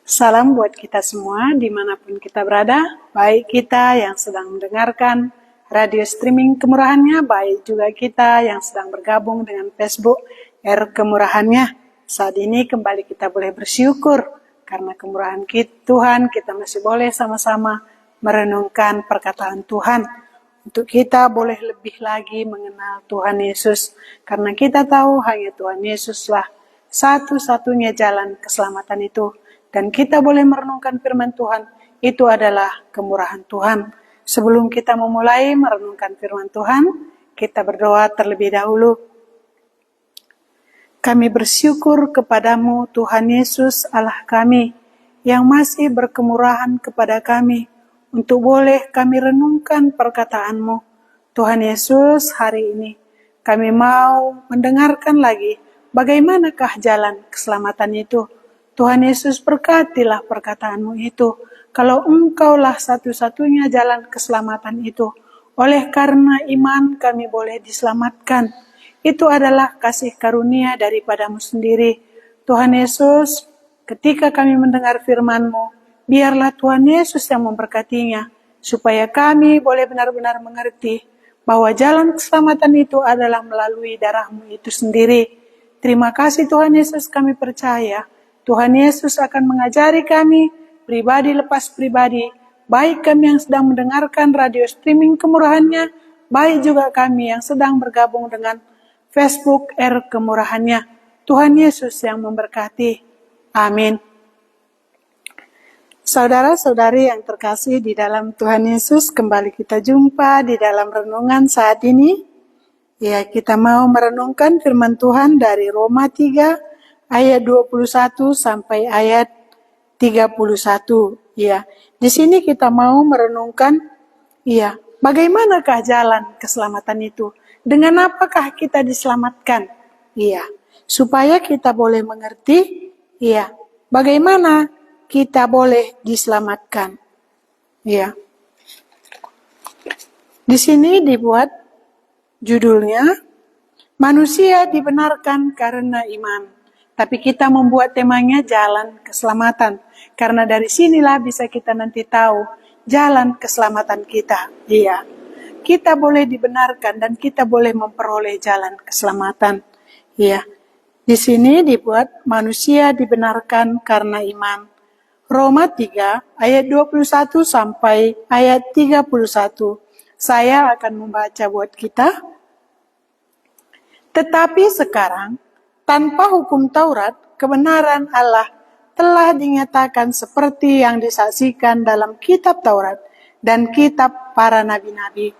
Salam buat kita semua dimanapun kita berada, baik kita yang sedang mendengarkan radio streaming Kemurahannya, baik juga kita yang sedang bergabung dengan Facebook Kemurahannya. Saat ini kembali kita boleh bersyukur karena kemurahan Tuhan, kita masih boleh sama-sama merenungkan perkataan Tuhan. Untuk kita boleh lebih lagi mengenal Tuhan Yesus, karena kita tahu hanya Tuhan Yesuslah satu-satunya jalan keselamatan itu. Dan kita boleh merenungkan firman Tuhan, itu adalah kemurahan Tuhan. Sebelum kita memulai merenungkan firman Tuhan, kita berdoa terlebih dahulu. Kami bersyukur kepadamu Tuhan Yesus Allah kami, yang masih berkemurahan kepada kami, untuk boleh kami renungkan perkataan-Mu. Tuhan Yesus, hari ini kami mau mendengarkan lagi bagaimanakah jalan keselamatan itu. Tuhan Yesus, berkatilah perkataan-Mu itu. Kalau Engkaulah satu-satunya jalan keselamatan itu, oleh karena iman kami boleh diselamatkan. Itu adalah kasih karunia daripada-Mu sendiri. Tuhan Yesus, ketika kami mendengar firman-Mu, biarlah Tuhan Yesus yang memberkatinya, supaya kami boleh benar-benar mengerti bahwa jalan keselamatan itu adalah melalui darah-Mu itu sendiri. Terima kasih Tuhan Yesus, kami percaya Tuhan Yesus akan mengajari kami, pribadi lepas pribadi, baik kami yang sedang mendengarkan radio streaming Kemurahannya, baik juga kami yang sedang bergabung dengan Facebook Kemurahannya. Tuhan Yesus yang memberkati. Amin. Saudara-saudari yang terkasih di dalam Tuhan Yesus, kembali kita jumpa di dalam renungan saat ini. Ya, kita mau merenungkan firman Tuhan dari Roma 3 ayat 21 sampai ayat 31. Ya, di sini kita mau merenungkan bagaimanakah jalan keselamatan itu? Dengan apakah kita diselamatkan? Supaya kita boleh mengerti bagaimana kita boleh diselamatkan. Di sini dibuat judulnya manusia dibenarkan karena iman. Tapi kita membuat temanya jalan keselamatan. Karena dari sinilah bisa kita nanti tahu jalan keselamatan kita. Kita boleh dibenarkan dan kita boleh memperoleh jalan keselamatan. Di sini dibuat manusia dibenarkan karena iman. Roma 3 ayat 21 sampai ayat 31. Saya akan membaca buat kita. Tetapi sekarang, tanpa hukum Taurat, kebenaran Allah telah dinyatakan seperti yang disaksikan dalam kitab Taurat dan kitab para nabi-nabi,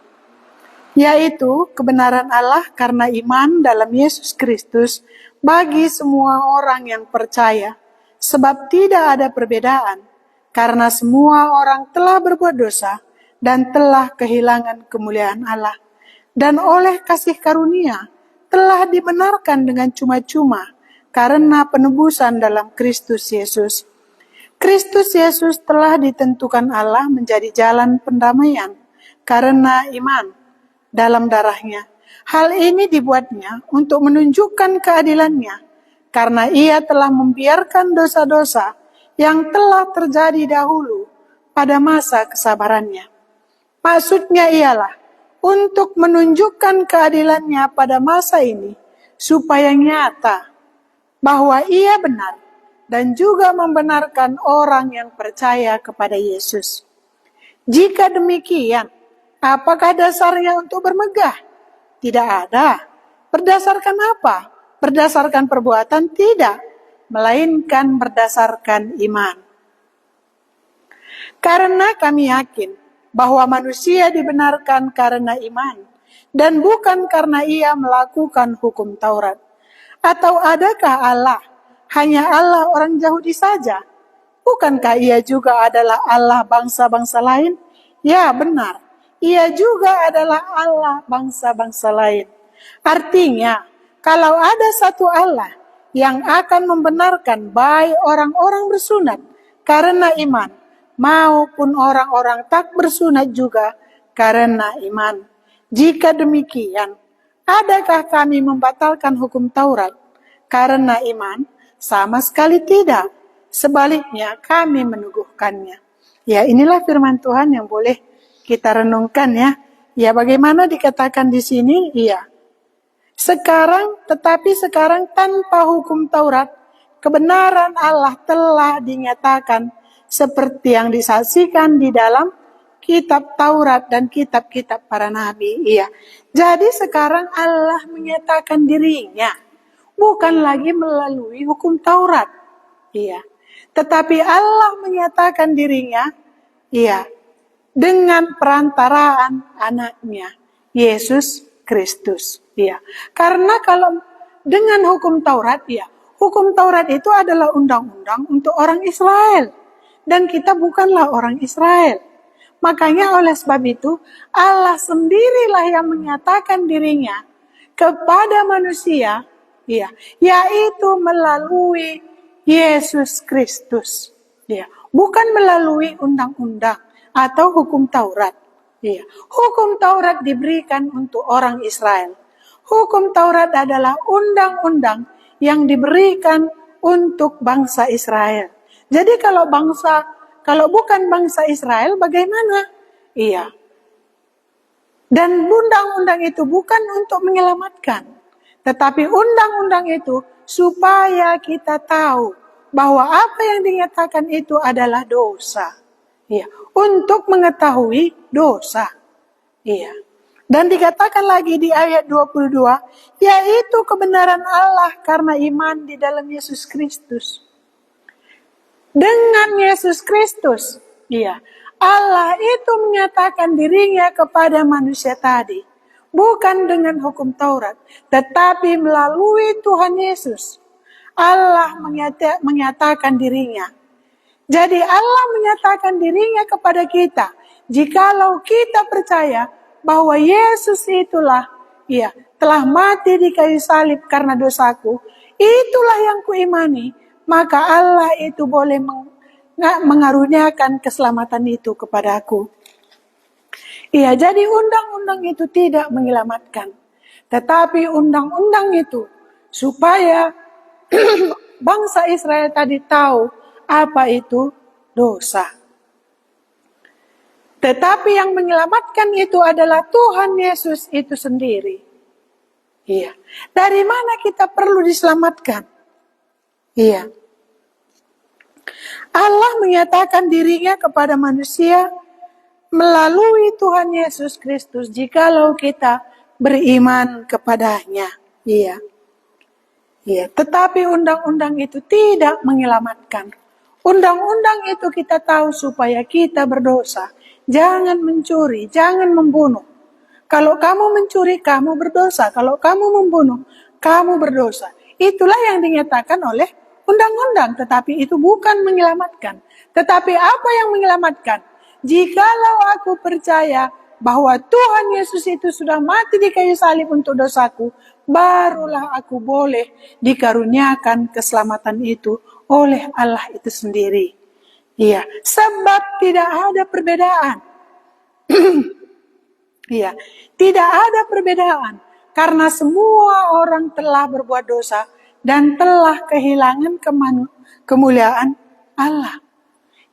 yaitu kebenaran Allah karena iman dalam Yesus Kristus bagi semua orang yang percaya, sebab tidak ada perbedaan, karena semua orang telah berbuat dosa dan telah kehilangan kemuliaan Allah, dan oleh kasih karunia telah dibenarkan dengan cuma-cuma karena penebusan dalam Kristus Yesus. Kristus Yesus telah ditentukan Allah menjadi jalan pendamaian karena iman dalam darahnya. Hal ini dibuatnya untuk menunjukkan keadilannya, karena ia telah membiarkan dosa-dosa yang telah terjadi dahulu pada masa kesabarannya. Maksudnya ialah untuk menunjukkan keadilannya pada masa ini, supaya nyata bahwa ia benar dan juga membenarkan orang yang percaya kepada Yesus. Jika demikian, apakah dasarnya untuk bermegah? Tidak ada. Berdasarkan apa? Berdasarkan perbuatan? Tidak, melainkan berdasarkan iman. Karena kami yakin bahwa manusia dibenarkan karena iman, dan bukan karena ia melakukan hukum Taurat. Atau adakah Allah hanya Allah orang Yahudi saja? Bukankah ia juga adalah Allah bangsa-bangsa lain? Ya, benar. Ia juga adalah Allah bangsa-bangsa lain. Artinya, kalau ada satu Allah yang akan membenarkan baik orang-orang bersunat karena iman, maupun orang-orang tak bersunat juga karena iman. Jika demikian, adakah kami membatalkan hukum Taurat karena iman? Sama sekali tidak. sebaliknya kami meneguhkannya. Ya, inilah firman Tuhan yang boleh kita renungkan ya. Ya, bagaimana dikatakan di sini? Iya. Tetapi sekarang tanpa hukum Taurat, kebenaran Allah telah dinyatakan seperti yang disaksikan di dalam kitab Taurat dan kitab-kitab para nabi. Iya. Jadi sekarang Allah menyatakan dirinya, bukan lagi melalui hukum Taurat. Iya. Tetapi Allah menyatakan dirinya, iya, dengan perantaraan anaknya, Yesus Kristus. Iya. Karena kalau dengan hukum Taurat, ya, hukum Taurat itu adalah undang-undang untuk orang Israel. Dan kita bukanlah orang Israel. Makanya oleh sebab itu, Allah sendirilah yang menyatakan dirinya kepada manusia, ya, yaitu melalui Yesus Kristus. Ya, bukan melalui undang-undang atau hukum Taurat. Ya, hukum Taurat diberikan untuk orang Israel. Hukum Taurat adalah undang-undang yang diberikan untuk bangsa Israel. Jadi kalau bukan bangsa Israel, bagaimana? Iya. Dan undang-undang itu bukan untuk menyelamatkan, tetapi undang-undang itu supaya kita tahu bahwa apa yang dinyatakan itu adalah dosa. Iya, untuk mengetahui dosa. Iya. Dan dikatakan lagi di ayat 22, yaitu kebenaran Allah karena iman di dalam Yesus Kristus. Dengan Yesus Kristus, iya, Allah itu menyatakan dirinya kepada manusia tadi. Bukan dengan hukum Taurat, tetapi melalui Tuhan Yesus. Allah menyatakan dirinya. Jadi Allah menyatakan dirinya kepada kita. Jikalau kita percaya bahwa Yesus itulah, ya, telah mati di kayu salib karena dosaku, itulah yang kuimani, maka Allah itu boleh mengaruniakan keselamatan itu kepadaku. Iya, jadi undang-undang itu tidak menyelamatkan, tetapi undang-undang itu supaya bangsa Israel tadi tahu apa itu dosa. Tetapi yang menyelamatkan itu adalah Tuhan Yesus itu sendiri. Iya. Dari mana kita perlu diselamatkan? Iya. Allah menyatakan dirinya kepada manusia melalui Tuhan Yesus Kristus jikalau kita beriman kepadanya. Iya. Iya. Tetapi undang-undang itu tidak menyelamatkan. Undang-undang itu kita tahu supaya kita berdosa. Jangan mencuri, jangan membunuh. Kalau kamu mencuri, kamu berdosa. Kalau kamu membunuh, kamu berdosa. Itulah yang dinyatakan oleh undang-undang. Tetapi itu bukan menyelamatkan. Tetapi apa yang menyelamatkan? Jikalau aku percaya bahwa Tuhan Yesus itu sudah mati di kayu salib untuk dosaku, barulah aku boleh dikaruniakan keselamatan itu oleh Allah itu sendiri. Iya, sebab tidak ada perbedaan. Iya, tidak ada perbedaan karena semua orang telah berbuat dosa dan telah kehilangan kemuliaan Allah.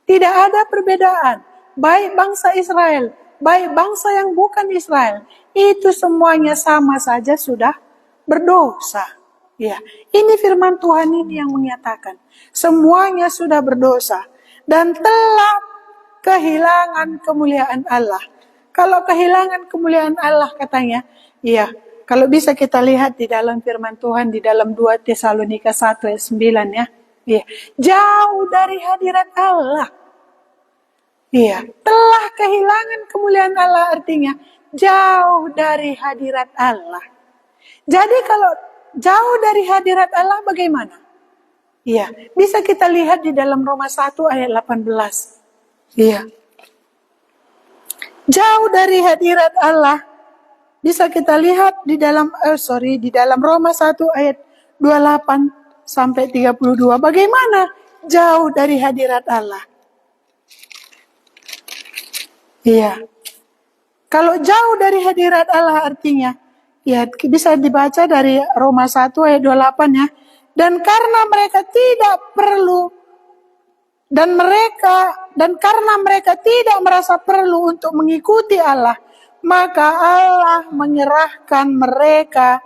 Tidak ada perbedaan, baik bangsa Israel, baik bangsa yang bukan Israel, itu semuanya sama saja sudah berdosa. Ya, ini firman Tuhan ini yang menyatakan semuanya sudah berdosa dan telah kehilangan kemuliaan Allah. Kalau kehilangan kemuliaan Allah katanya, iya, kalau bisa kita lihat di dalam firman Tuhan di dalam 2 Tesalonika 1 ayat 9 ya. Iya, jauh dari hadirat Allah. Iya, telah kehilangan kemuliaan Allah artinya jauh dari hadirat Allah. Jadi kalau jauh dari hadirat Allah bagaimana? Iya, bisa kita lihat di dalam Roma 1 ayat 18. Iya. Jauh dari hadirat Allah bisa kita lihat di dalam Roma 1 ayat 28 sampai 32. Bagaimana jauh dari hadirat Allah? Iya. Kalau jauh dari hadirat Allah artinya, ya bisa dibaca dari Roma 1 ayat 28 ya. Dan karena mereka tidak perlu Dan karena mereka tidak merasa perlu untuk mengikuti Allah, maka Allah menyerahkan mereka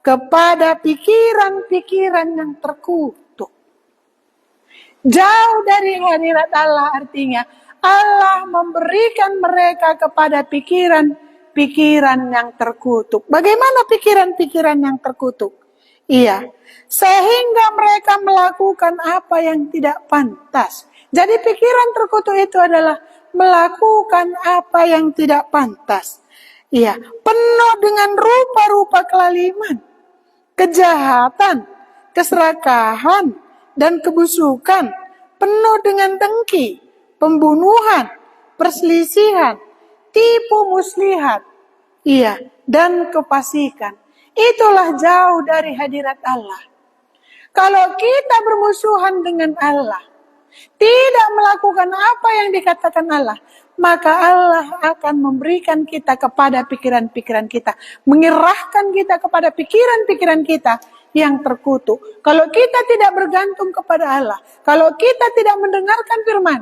kepada pikiran-pikiran yang terkutuk. Jauh dari hadirat Allah artinya Allah memberikan mereka kepada pikiran-pikiran yang terkutuk. Bagaimana pikiran-pikiran yang terkutuk? Iya, sehingga mereka melakukan apa yang tidak pantas. Jadi pikiran terkutuk itu adalah melakukan apa yang tidak pantas. Iya, penuh dengan rupa-rupa kelaliman, kejahatan, keserakahan, dan kebusukan, penuh dengan dengki, pembunuhan, perselisihan, tipu muslihat, iya, dan kefasikan. Itulah jauh dari hadirat Allah. Kalau kita bermusuhan dengan Allah, tidak melakukan apa yang dikatakan Allah, maka Allah akan memberikan kita kepada pikiran-pikiran kita, menyerahkan kita kepada pikiran-pikiran kita yang terkutuk. Kalau kita tidak bergantung kepada Allah, kalau kita tidak mendengarkan firman,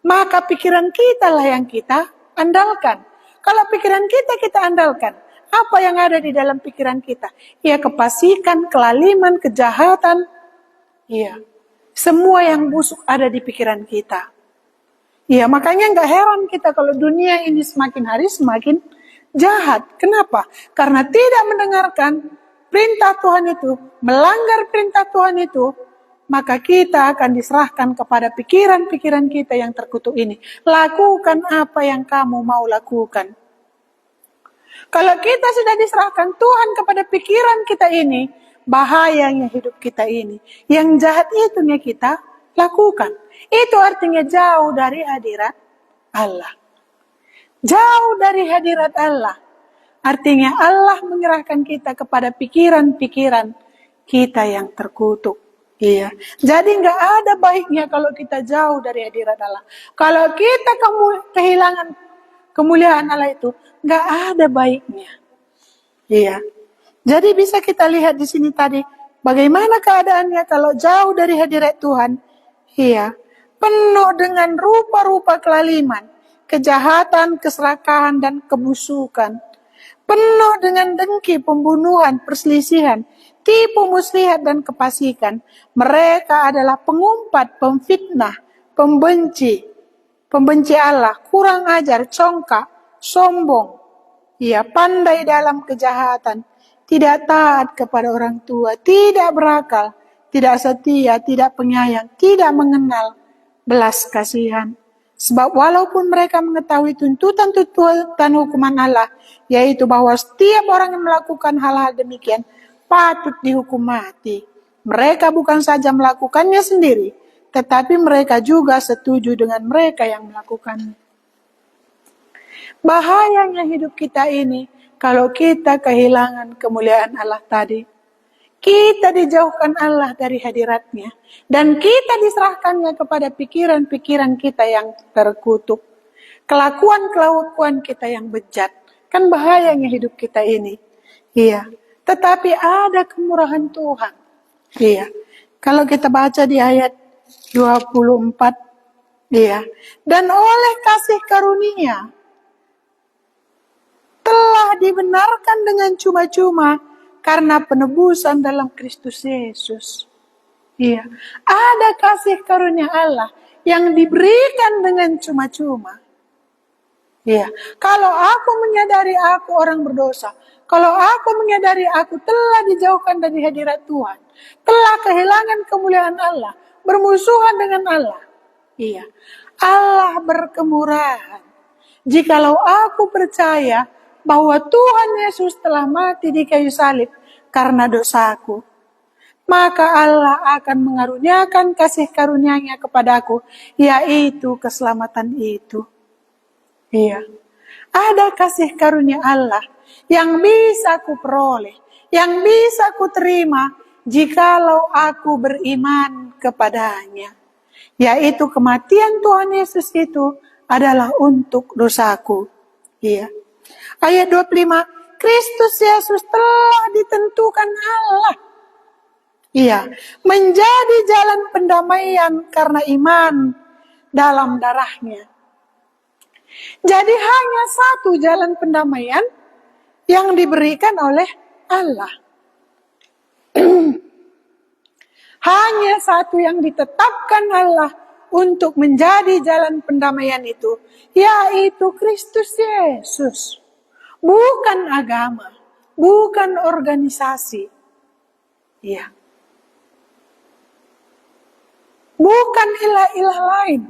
maka pikiran kita lah yang kita andalkan. Kalau pikiran kita andalkan, apa yang ada di dalam pikiran kita? Ya, kefasikan, kelaliman, kejahatan. Iya, semua yang busuk ada di pikiran kita. Iya, makanya nggak heran kita kalau dunia ini semakin hari semakin jahat. Kenapa? Karena tidak mendengarkan perintah Tuhan itu, melanggar perintah Tuhan itu, maka kita akan diserahkan kepada pikiran-pikiran kita yang terkutuk ini. Lakukan apa yang kamu mau lakukan. Kalau kita sudah diserahkan Tuhan kepada pikiran kita ini, bahayanya hidup kita ini. Yang jahat itu yang kita lakukan. Itu artinya jauh dari hadirat Allah. Jauh dari hadirat Allah. Artinya Allah menyerahkan kita kepada pikiran-pikiran kita yang terkutuk. Iya. Jadi nggak ada baiknya kalau kita jauh dari hadirat Allah. Kalau kita kehilangan kemuliaan Allah itu, nggak ada baiknya. Iya. Jadi bisa kita lihat di sini tadi, bagaimana keadaannya kalau jauh dari hadirat Tuhan. Iya. Penuh dengan rupa-rupa kelaliman, kejahatan, keserakahan, dan kebusukan. Penuh dengan dengki, pembunuhan, perselisihan, tipu muslihat, dan kefasikan. Mereka adalah pengumpat, pemfitnah, pembenci Allah, kurang ajar, congkak, sombong, ia pandai dalam kejahatan, tidak taat kepada orang tua, tidak berakal, tidak setia, tidak penyayang, tidak mengenal belas kasihan. Sebab walaupun mereka mengetahui tuntutan hukuman Allah, yaitu bahwa setiap orang yang melakukan hal-hal demikian patut dihukum mati, mereka bukan saja melakukannya sendiri, tetapi mereka juga setuju dengan mereka yang melakukannya. Bahayanya hidup kita ini, kalau kita kehilangan kemuliaan Allah tadi, kita dijauhkan Allah dari hadiratnya, dan kita diserahkannya kepada pikiran-pikiran kita yang terkutuk, kelakuan-kelakuan kita yang bejat. Kan bahayanya hidup kita ini. Iya. Tetapi ada kemurahan Tuhan. Iya. Kalau kita baca di ayat 24, iya. Dan oleh kasih karunia telah dibenarkan dengan cuma-cuma karena penebusan dalam Kristus Yesus. Iya. Ada kasih karunia Allah yang diberikan dengan cuma-cuma. Iya. Kalau aku menyadari aku orang berdosa, kalau aku menyadari aku telah dijauhkan dari hadirat Tuhan, telah kehilangan kemuliaan Allah, bermusuhan dengan Allah. Iya. Allah berkemurahan. Jikalau aku percaya bahwa Tuhan Yesus telah mati di kayu salib karena dosaku, maka Allah akan mengaruniakan kasih karunia-Nya kepadaku, yaitu keselamatan itu. Iya. Ada kasih karunia Allah yang bisa ku peroleh, yang bisa ku terima jikalau aku beriman kepadanya. Yaitu kematian Tuhan Yesus itu adalah untuk dosaku. Iya. Ayat 25, Kristus Yesus telah ditentukan Allah. Iya, menjadi jalan pendamaian karena iman dalam darahnya. Jadi hanya satu jalan pendamaian yang diberikan oleh Allah. Hanya satu yang ditetapkan Allah untuk menjadi jalan pendamaian itu, yaitu Kristus Yesus. Bukan agama, bukan organisasi. Ya. Bukan ilah-ilah lain.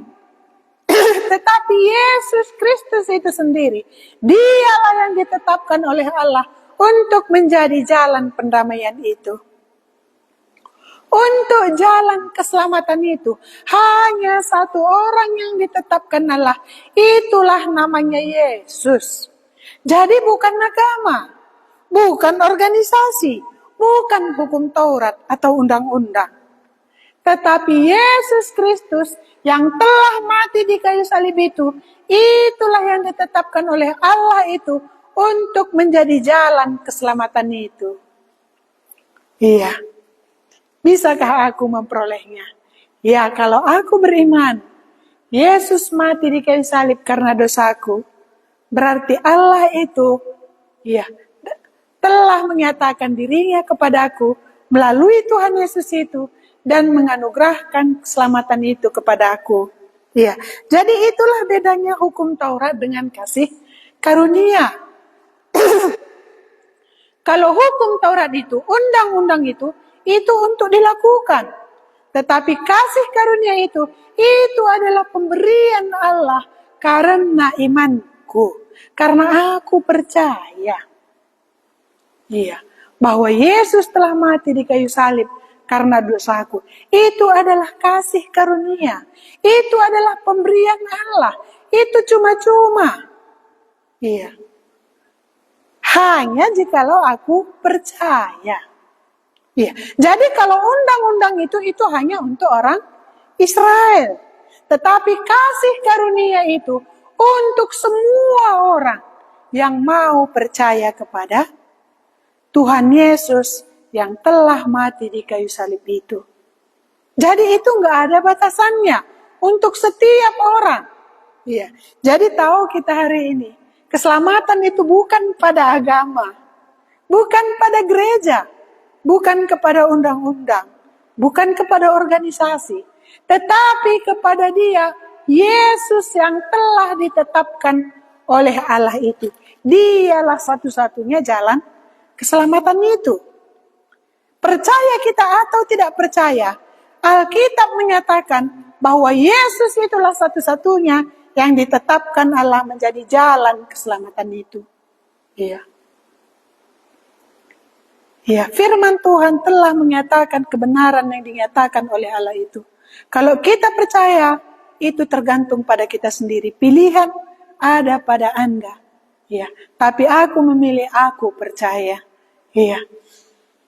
Tetapi Yesus Kristus itu sendiri. Dialah yang ditetapkan oleh Allah untuk menjadi jalan pendamaian itu. Untuk jalan keselamatan itu, hanya satu orang yang ditetapkan Allah. Itulah namanya Yesus. Jadi bukan agama, bukan organisasi, bukan hukum Taurat atau undang-undang. Tetapi Yesus Kristus yang telah mati di kayu salib itu, itulah yang ditetapkan oleh Allah itu untuk menjadi jalan keselamatan itu. Iya. Bisakah aku memperolehnya? Ya, kalau aku beriman, Yesus mati di kayu salib karena dosaku, berarti Allah itu, ya, telah menyatakan dirinya kepadaku melalui Tuhan Yesus itu dan menganugerahkan keselamatan itu kepada aku. Ya, jadi itulah bedanya hukum Taurat dengan kasih karunia. Kalau hukum Taurat itu, undang-undang itu untuk dilakukan. Tetapi kasih karunia itu adalah pemberian Allah karena imanku. Karena aku percaya. Iya, bahwa Yesus telah mati di kayu salib karena dosaku. Itu adalah kasih karunia. Itu adalah pemberian Allah. Itu cuma-cuma. Iya. Hanya jikalau aku percaya. Iya. Jadi kalau undang-undang itu hanya untuk orang Israel. Tetapi kasih karunia itu untuk semua orang yang mau percaya kepada Tuhan Yesus yang telah mati di kayu salib itu. Jadi itu enggak ada batasannya untuk setiap orang. Iya. Jadi tahu kita hari ini, keselamatan itu bukan pada agama, bukan pada gereja, bukan kepada undang-undang, bukan kepada organisasi, tetapi kepada Dia, Yesus yang telah ditetapkan oleh Allah itu. Dialah satu-satunya jalan keselamatan itu. Percaya kita atau tidak percaya, Alkitab menyatakan bahwa Yesus itulah satu-satunya yang ditetapkan Allah menjadi jalan keselamatan itu. Iya. Ya, firman Tuhan telah menyatakan kebenaran yang dinyatakan oleh Allah itu. Kalau kita percaya, itu tergantung pada kita sendiri. Pilihan ada pada Anda. Ya, tapi aku memilih, aku percaya. Ya,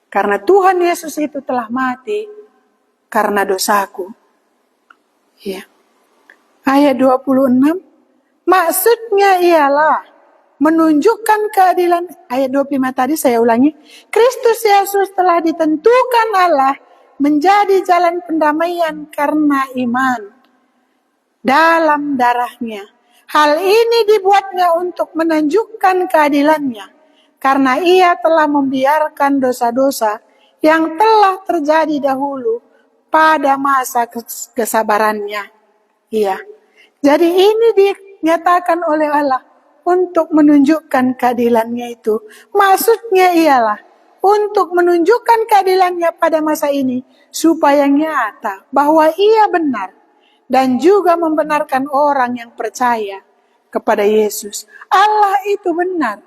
karena Tuhan Yesus itu telah mati karena dosaku. Ya. Ayat 26, maksudnya ialah menunjukkan keadilan. Ayat 25 tadi saya ulangi. Kristus Yesus telah ditentukan Allah menjadi jalan pendamaian karena iman dalam darahnya. Hal ini dibuatnya untuk menunjukkan keadilannya, karena ia telah membiarkan dosa-dosa yang telah terjadi dahulu pada masa kesabarannya. Iya. Jadi ini dinyatakan oleh Allah untuk menunjukkan keadilannya itu. Maksudnya ialah untuk menunjukkan keadilannya pada masa ini supaya nyata bahwa ia benar dan juga membenarkan orang yang percaya kepada Yesus. Allah itu benar.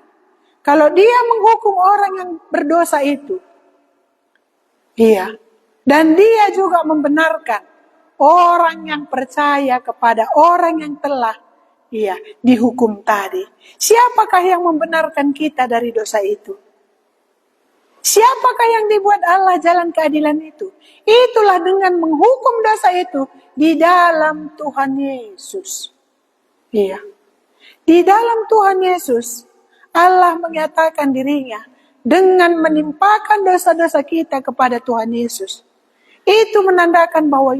Kalau Dia menghukum orang yang berdosa itu, iya, dan Dia juga membenarkan orang yang percaya kepada orang yang telah dihukum tadi. Siapakah yang membenarkan kita dari dosa itu? Siapakah yang dibuat Allah jalan keadilan itu? Itulah dengan menghukum dosa itu di dalam Tuhan Yesus. Iya. Di dalam Tuhan Yesus, Allah menyatakan dirinya dengan menimpakan dosa-dosa kita kepada Tuhan Yesus. Itu menandakan bahwa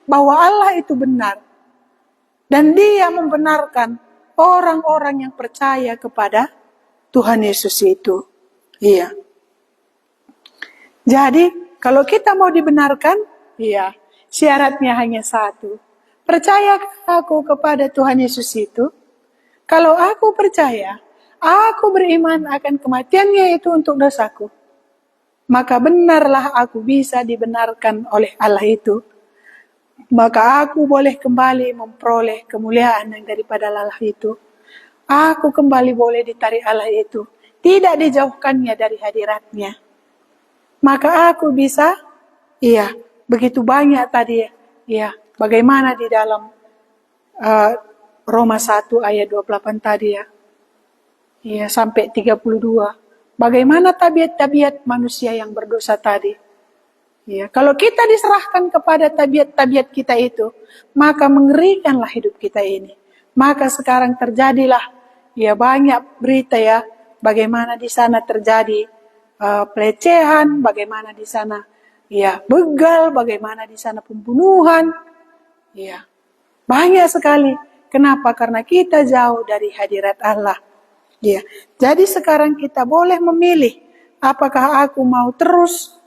bahwa Allah itu benar. Dan Dia membenarkan orang-orang yang percaya kepada Tuhan Yesus itu. Iya. Jadi, kalau kita mau dibenarkan, iya, syaratnya hanya satu. Percayakah aku kepada Tuhan Yesus itu? Kalau aku percaya, aku beriman akan kematiannya itu untuk dosaku, maka benarlah aku bisa dibenarkan oleh Allah itu. Maka aku boleh kembali memperoleh kemuliaan yang daripada Allah itu. Aku kembali boleh ditarik Allah itu. Tidak dijauhkannya dari hadiratnya. Maka aku bisa, iya, begitu banyak tadi, iya, bagaimana di dalam Roma 1 ayat 28 tadi ya. Iya, sampai 32. Bagaimana tabiat-tabiat manusia yang berdosa tadi? Ya, kalau kita diserahkan kepada tabiat-tabiat kita itu, maka mengerikanlah hidup kita ini. Maka sekarang terjadilah ya banyak berita ya, bagaimana di sana terjadi pelecehan, bagaimana di sana ya begal, bagaimana di sana pembunuhan. Ya. Banyak sekali. Kenapa? Karena kita jauh dari hadirat Allah. Ya. Jadi sekarang kita boleh memilih apakah aku mau terus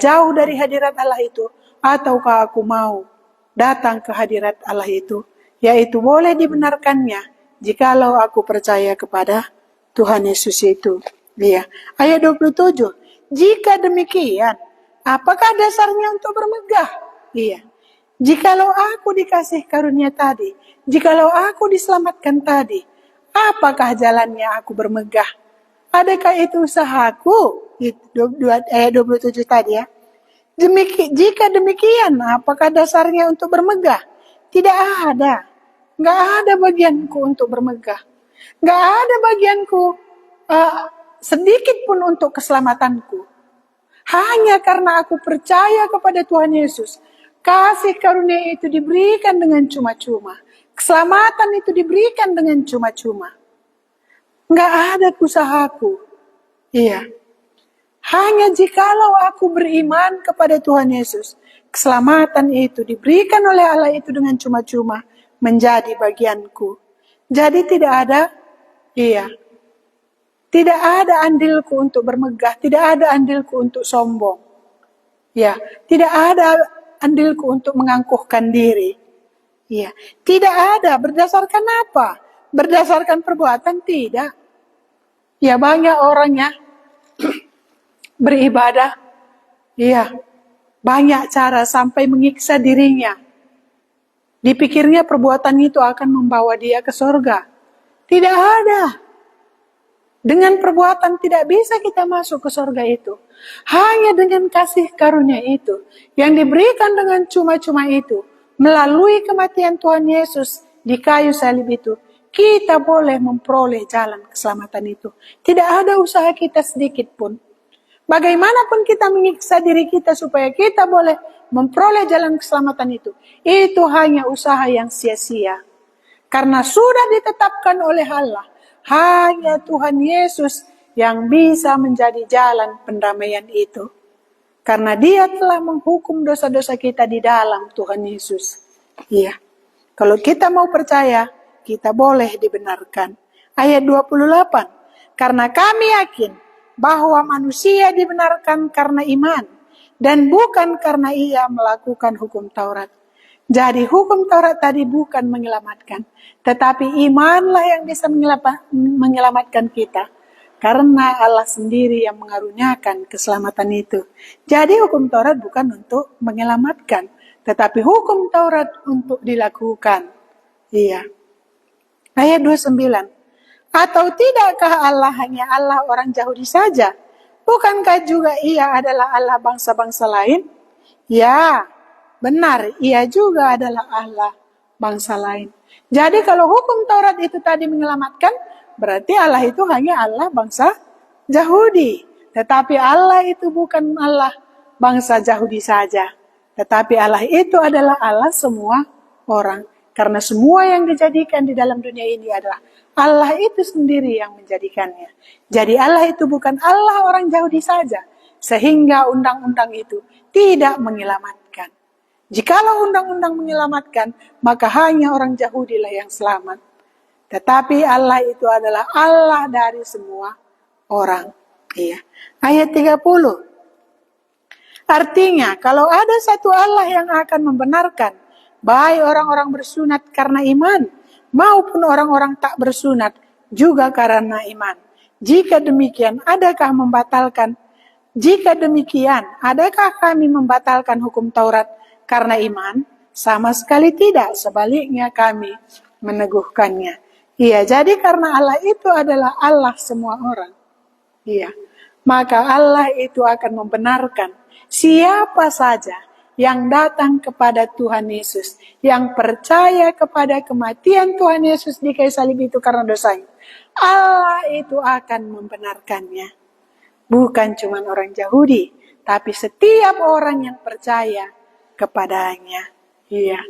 jauh dari hadirat Allah itu, ataukah aku mau datang ke hadirat Allah itu, yaitu boleh dibenarkannya jikalau aku percaya kepada Tuhan Yesus itu. Iya. Ayat 27. Jika demikian, apakah dasarnya untuk bermegah? Iya. Jikalau aku dikasih karunia tadi, jikalau aku diselamatkan tadi, apakah jalannya aku bermegah? Adakah itu usahaku? Ayat 27 tadi ya. Jika demikian, apakah dasarnya untuk bermegah? Tidak ada. Nggak ada bagianku untuk bermegah. Nggak ada bagianku sedikit pun untuk keselamatanku. Hanya karena aku percaya kepada Tuhan Yesus, kasih karunia itu diberikan dengan cuma-cuma. Keselamatan itu diberikan dengan cuma-cuma. Nggak ada usahaku. Iya. Hanya jikalau aku beriman kepada Tuhan Yesus, keselamatan itu diberikan oleh Allah itu dengan cuma-cuma menjadi bagianku. Jadi tidak ada andilku untuk bermegah, tidak ada andilku untuk sombong. Ya, tidak ada andilku untuk mengangkuhkan diri. Ya, tidak ada. Berdasarkan apa? Berdasarkan perbuatan tidak. Ya, banyak orangnya beribadah, iya, banyak cara sampai menyiksa dirinya. Dipikirnya perbuatan itu akan membawa dia ke surga. Tidak ada. Dengan perbuatan tidak bisa kita masuk ke surga itu. Hanya dengan kasih karunia itu, yang diberikan dengan cuma-cuma itu, melalui kematian Tuhan Yesus di kayu salib itu, kita boleh memperoleh jalan keselamatan itu. Tidak ada usaha kita sedikit pun. Bagaimanapun kita menyiksa diri kita supaya kita boleh memperoleh jalan keselamatan itu hanya usaha yang sia-sia. Karena sudah ditetapkan oleh Allah, hanya Tuhan Yesus yang bisa menjadi jalan pendamaian itu. Karena Dia telah menghukum dosa-dosa kita di dalam Tuhan Yesus. Iya. Kalau kita mau percaya, kita boleh dibenarkan. Ayat 28. Karena kami yakin bahwa manusia dibenarkan karena iman dan bukan karena ia melakukan hukum Taurat. Jadi hukum Taurat tadi bukan menyelamatkan, tetapi imanlah yang bisa menyelamatkan kita. Karena Allah sendiri yang mengaruniakan keselamatan itu. Jadi hukum Taurat bukan untuk menyelamatkan, tetapi hukum Taurat untuk dilakukan. Iya. Ayat 29. Atau tidakkah Allah hanya Allah orang Yahudi saja? Bukankah juga Ia adalah Allah bangsa-bangsa lain? Ya, benar, Ia juga adalah Allah bangsa lain. Jadi kalau hukum Taurat itu tadi menyelamatkan, berarti Allah itu hanya Allah bangsa Yahudi. Tetapi Allah itu bukan Allah bangsa Yahudi saja. Tetapi Allah itu adalah Allah semua orang. Karena semua yang dijadikan di dalam dunia ini adalah Allah itu sendiri yang menjadikannya. Jadi Allah itu bukan Allah orang Yahudi saja. Sehingga undang-undang itu tidak menyelamatkan. Jikalau undang-undang menyelamatkan, maka hanya orang Yahudilah yang selamat. Tetapi Allah itu adalah Allah dari semua orang. Iya. Ayat 30. Artinya, kalau ada satu Allah yang akan membenarkan, baik orang-orang bersunat karena iman, maupun orang-orang tak bersunat juga karena iman. Jika demikian, adakah kami membatalkan hukum Taurat karena iman? Sama sekali tidak, sebaliknya kami meneguhkannya. Iya, jadi karena Allah itu adalah Allah semua orang. Iya, maka Allah itu akan membenarkan siapa saja yang datang kepada Tuhan Yesus, yang percaya kepada kematian Tuhan Yesus di kayu salib itu karena dosanya. Allah itu akan membenarkannya. Bukan cuma orang Yahudi, tapi setiap orang yang percaya kepadanya. Iya.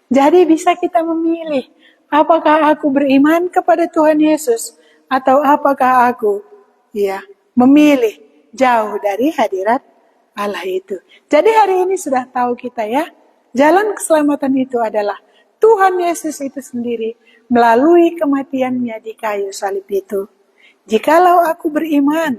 Jadi bisa kita memilih, apakah aku beriman kepada Tuhan Yesus atau apakah aku memilih jauh dari hadirat Allah itu. Jadi hari ini sudah tahu kita ya, jalan keselamatan itu adalah Tuhan Yesus itu sendiri melalui kematiannya di kayu salib itu. Jikalau aku beriman,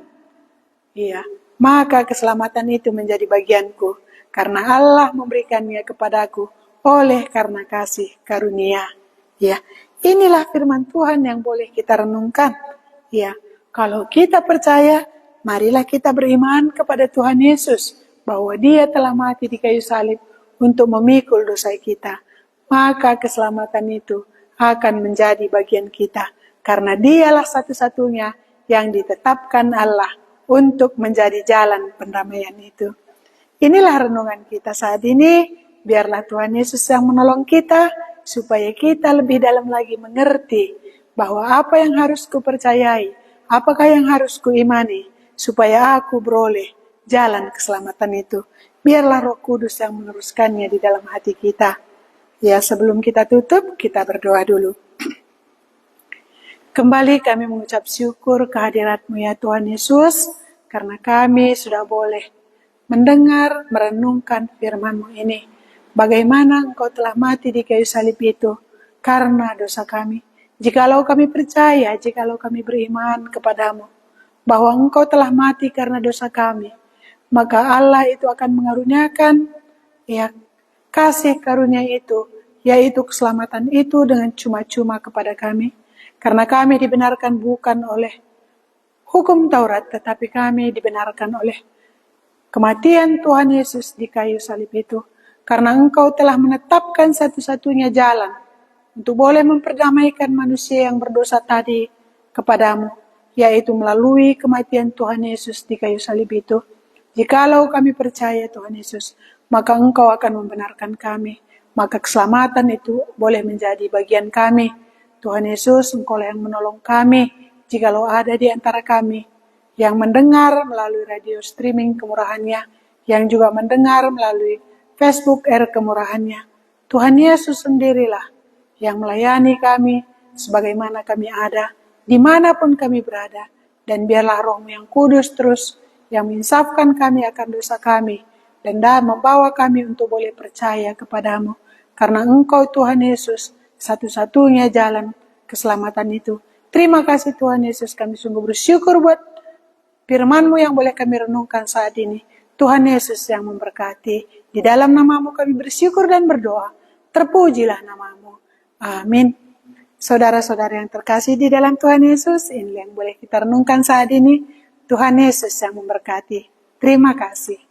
maka keselamatan itu menjadi bagianku karena Allah memberikannya kepadaku oleh karena kasih karunia. Ya, inilah firman Tuhan yang boleh kita renungkan. Ya, kalau kita percaya, marilah kita beriman kepada Tuhan Yesus bahwa Dia telah mati di kayu salib untuk memikul dosa kita. Maka keselamatan itu akan menjadi bagian kita karena Dialah satu-satunya yang ditetapkan Allah untuk menjadi jalan pendamaian itu. Inilah renungan kita saat ini. Biarlah Tuhan Yesus yang menolong kita supaya kita lebih dalam lagi mengerti bahwa apa yang harus kupercayai, apakah yang harus kuimani, supaya aku beroleh jalan keselamatan itu. Biarlah Roh Kudus yang meneruskannya di dalam hati kita. Ya, sebelum kita tutup, kita berdoa dulu. Kembali kami mengucap syukur kehadirat-Mu ya Tuhan Yesus, karena kami sudah boleh mendengar, merenungkan firman-Mu ini. Bagaimana Engkau telah mati di kayu salib itu karena dosa kami. Jikalau kami percaya, jikalau kami beriman kepadamu, bahwa Engkau telah mati karena dosa kami, maka Allah itu akan mengaruniakan kasih karunia itu, yaitu keselamatan itu dengan cuma-cuma kepada kami. Karena kami dibenarkan bukan oleh hukum Taurat, tetapi kami dibenarkan oleh kematian Tuhan Yesus di kayu salib itu. Karena Engkau telah menetapkan satu-satunya jalan untuk boleh memperdamaikan manusia yang berdosa tadi kepadamu, yaitu melalui kematian Tuhan Yesus di kayu salib itu. Jikalau kami percaya Tuhan Yesus, maka Engkau akan membenarkan kami. Maka keselamatan itu boleh menjadi bagian kami. Tuhan Yesus, Engkau yang menolong kami. Jikalau ada di antara kami yang mendengar melalui radio streaming kemurahan-Nya, yang juga mendengar melalui Facebook kemurahan-Nya, Tuhan Yesus sendirilah yang melayani kami sebagaimana kami ada, dimanapun kami berada. Dan biarlah Roh-Mu yang kudus terus yang menginsafkan kami akan dosa kami, dan membawa kami untuk boleh percaya kepadamu. Karena Engkau Tuhan Yesus, satu-satunya jalan keselamatan itu. Terima kasih Tuhan Yesus, kami sungguh bersyukur buat firman-Mu yang boleh kami renungkan saat ini. Tuhan Yesus yang memberkati. Di dalam nama-Mu kami bersyukur dan berdoa. Terpujilah nama-Mu. Amin. Saudara-saudara yang terkasih di dalam Tuhan Yesus, ini yang boleh kita renungkan saat ini. Tuhan Yesus yang memberkati. Terima kasih.